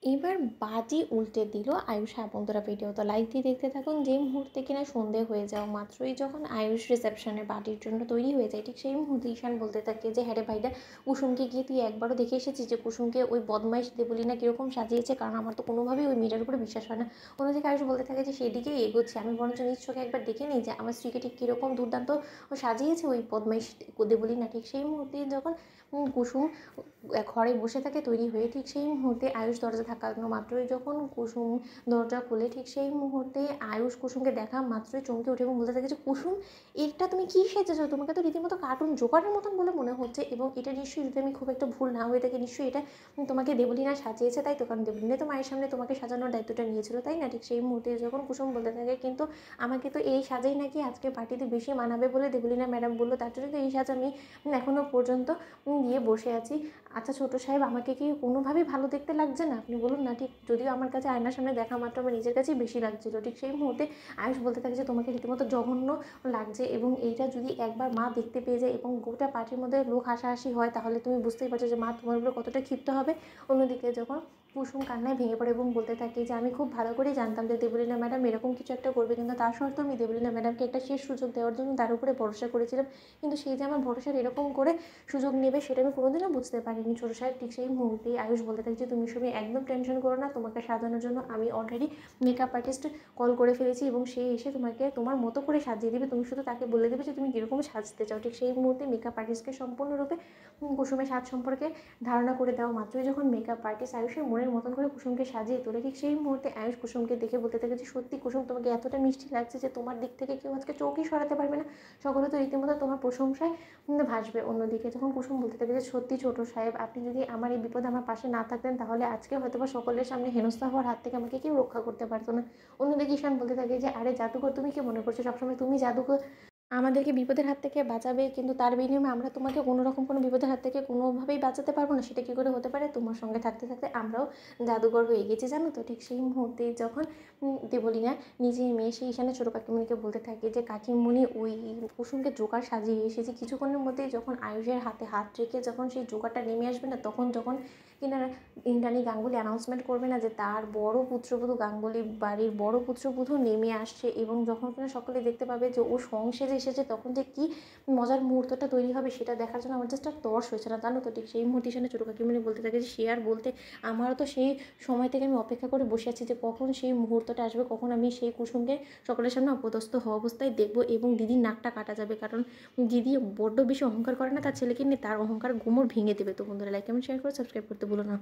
এবার বাজি উল্টে দিল আয়ুষ। হ্যাঁ বন্ধুরা, ভিডিও তো লাইক দিয়ে দেখতে থাকুন। যেই মুহূর্তে কিনা সন্ধে হয়ে যাওয়া মাত্রই যখন আয়ুষ রিসেপশনে পার্টির জন্য তৈরি হয়ে যায়, ঠিক সেই মুহূর্তে ঈশান বলতে থাকে যে হ্যাঁ রে ভাইরা, কুসুমকে গিয়ে তুই একবারও দেখে এসেছিস যে কুসুমকে ওই বদমাইশ দেবলীনা কীরকম সাজিয়েছে? কারণ আমার তো কোনোভাবেই ওই মেয়েটার উপরে বিশ্বাস হয় না। অন্যদিকে আয়ুষ বলতে থাকে যে সেদিকেই এগোচ্ছে, আমি বরঞ্চ নিজ চোখে একবার দেখে নিই যে আমার স্ত্রীকে ঠিক কীরকম দুর্দান্ত ও সাজিয়েছে ওই বদমাইশ দেবলীনা। ঠিক সেই মুহূর্তে যখন কুসুম ঘরে বসে থাকে তৈরি হয়ে, ঠিক সেই মুহূর্তে আয়ুষ দরজা ধাক্কানো মাত্রই যখন কুসুম দরজা খুলে, ঠিক সেই মুহূর্তে আয়ুষ কুসুমকে দেখা মাত্রই চমকে উঠে এবং বলতে থাকে যে কুসুম, এটা তুমি কী সেজেছো? তোমাকে তো রীতিমতো কার্টুন জোকারের মতন বলে মনে হচ্ছে, এবং এটা নিশ্চয়ই, যদি আমি খুব একটা ভুল না হয়ে থাকি, নিশ্চয়ই এটা তোমাকে দেবলীনা সাজিয়েছে, তাই তো? কারণ দেবলীনা তো মায়ের সামনে তোমাকে সাজানোর দায়িত্বটা নিয়েছিল, তাই না? ঠিক সেই মুহূর্তে যখন কুসুম বলতে থাকে কিন্তু আমাকে তো এই সাজাই নাকি আজকে পার্টিতে বেশি মানাবে বলে দেবলীনা ম্যাডাম বললো, তার জন্য তো এই সাজ আমি এখনও পর্যন্ত দিয়ে বসে আছি। আচ্ছা ছোটো সাহেব, আমাকে কি কোনোভাবেই ভালো দেখতে লাগছে না? আপনি বলুন না। ঠিক যদিও আমার কাছে আয়নার সামনে দেখা মাত্র আমার নিজের কাছেই বেশি লাগছিলো। ঠিক সেই মুহূর্তে আয়ুষ বলতে থাকে যে তোমাকে রীতিমতো জঘন্য লাগছে, এবং এইটা যদি একবার মা দেখতে পেয়ে যায় এবং গোটা পার্টির মধ্যে লোক হাসাহাসি হয়, তাহলে তুমি বুঝতেই পারছো যে মা তোমার উপরে কতটা ক্ষিপ্ত হবে। অন্যদিকে যখন কুসুম কান্নায় ভেঙে পড়ে এবং বলতে থাকে যে আমি খুব ভালো করেই জানতাম যে দেবলীনা ম্যাডাম এরকম কিছু একটা করবে, কিন্তু তার সত্ত্বেও আমি দেবলীনা ম্যাডামকে একটা শেষ সুযোগ দেওয়ার জন্য তার উপরে ভরসা করেছিলাম, কিন্তু সেই যে আমার ভরসার এরকম করে সুযোগ নেবে সেটা আমি কোনোদিনও বুঝতে পারিনি ছোটো সাহেব। ঠিক সেই মুহূর্তেই আয়ুষ বলতে থাকে যে তুমি সবই একদম টেনশন করো না, তোমাকে সাজানোর জন্য আমি অলরেডি মেকআপ আর্টিস্ট কল করে ফেলেছি এবং সে এসে তোমাকে তোমার মতো করে সাজিয়ে দেবে, তুমি শুধু তাকে বলে দেবে যে তুমি কীরকম সাজতে চাও। ঠিক সেই মুহূর্তে মেকআপ আর্টিস্টকে সম্পূর্ণরূপে কুসুমের সাজ সম্পর্কে ধারণা করে দেওয়া মাত্রই যখন মেকআপ আর্টিস্ট আয়ুষের মনের মতন করে কুসুমকে সাজিয়ে তোলে, ঠিক সেই মুহূর্তে আয়ুষ কুসুমকে দেখে বলতে থাকে যে সত্যি কুসুম, তোমাকে এতটা মিষ্টি লাগছে যে তোমার দিক থেকে কেউ আজকে চোখই সরাতে পারবে না, সকলে তো রীতিমতো তোমার প্রশংসায় ভাসবে। অন্যদিকে যখন কুসুম বলতে থাকে যে সত্যি ছোটো সাহেব, আপনি যদি আমার এই বিপদে আমার পাশে না থাকতেন তাহলে আজকে হয়তো বা সকলের সামনে হেনস্থা হওয়ার হাত থেকে আমাকে কেউ রক্ষা করতে পারতো না। অন্যদিকে ঈশান বলতে থাকে যে আরে জাদুকর, তুমি কি মনে করছো সবসময় তুমি জাদুকর আমাদেরকে বিপদের হাত থেকে বাঁচাবে, কিন্তু তার বিনিময়ে আমরা তোমাকে কোনো রকম কোনো বিপদের হাত থেকে কোনোভাবেই বাঁচাতে পারবো না? সেটা কী করে হতে পারে? তোমার সঙ্গে থাকতে থাকতে আমরাও জাদুঘর হয়ে গেছি, জানো তো? ঠিক সেই মুহূর্তে যখন দেবলীনা নিজে মেয়ে সেই ঈশানের ছোটো কাকিমণিকে বলতে থাকে যে কাকিমণি, ওই কুসুমকে জোকার সাজিয়ে এসেছে। কিছুক্ষণের মধ্যেই যখন আয়ুষের হাতে হাত রেখে যখন সেই জোকারটা নেমে আসবে না, তখন যখন কিনা ইন্দ্রাণী গাঙ্গুলি অ্যানাউন্সমেন্ট করবে না যে তার বড় পুত্রবধূ, গাঙ্গুলি বাড়ির বড় পুত্রবধূ নেমে আসছে, এবং যখন কিনা সকলে দেখতে পাবে যে ও সংসেজে এসেছে, তখন যে কী মজার মুহূর্তটা তৈরি হবে সেটা দেখার জন্য আমার জাস্ট আর তর্স হয়েছে না, জানো তো? ঠিক সেই মুহূর্তে ঈশানের ছোটো কাকিমণি বলতে থাকে যে সে আর বলতে, আমারও তো সেই সময় থেকে আমি অপেক্ষা করে বসে আছি যে কখন সেই মুহূর্তটা আসবে, কখন আমি সেই কুসুমকে সকলের সামনে অপদস্থ হওয়া অবস্থায় দেখবো এবং দিদির নাকটা কাটা যাবে। কারণ দিদি বড্ড বেশি অহংকার করে না তার ছেলেকে নিয়ে, তার অহংকার গোমর ভেঙে দেবে। তো বন্ধুরা, লাইক কমেন্ট শেয়ার করে সাবস্ক্রাইব করতে ভুলো না।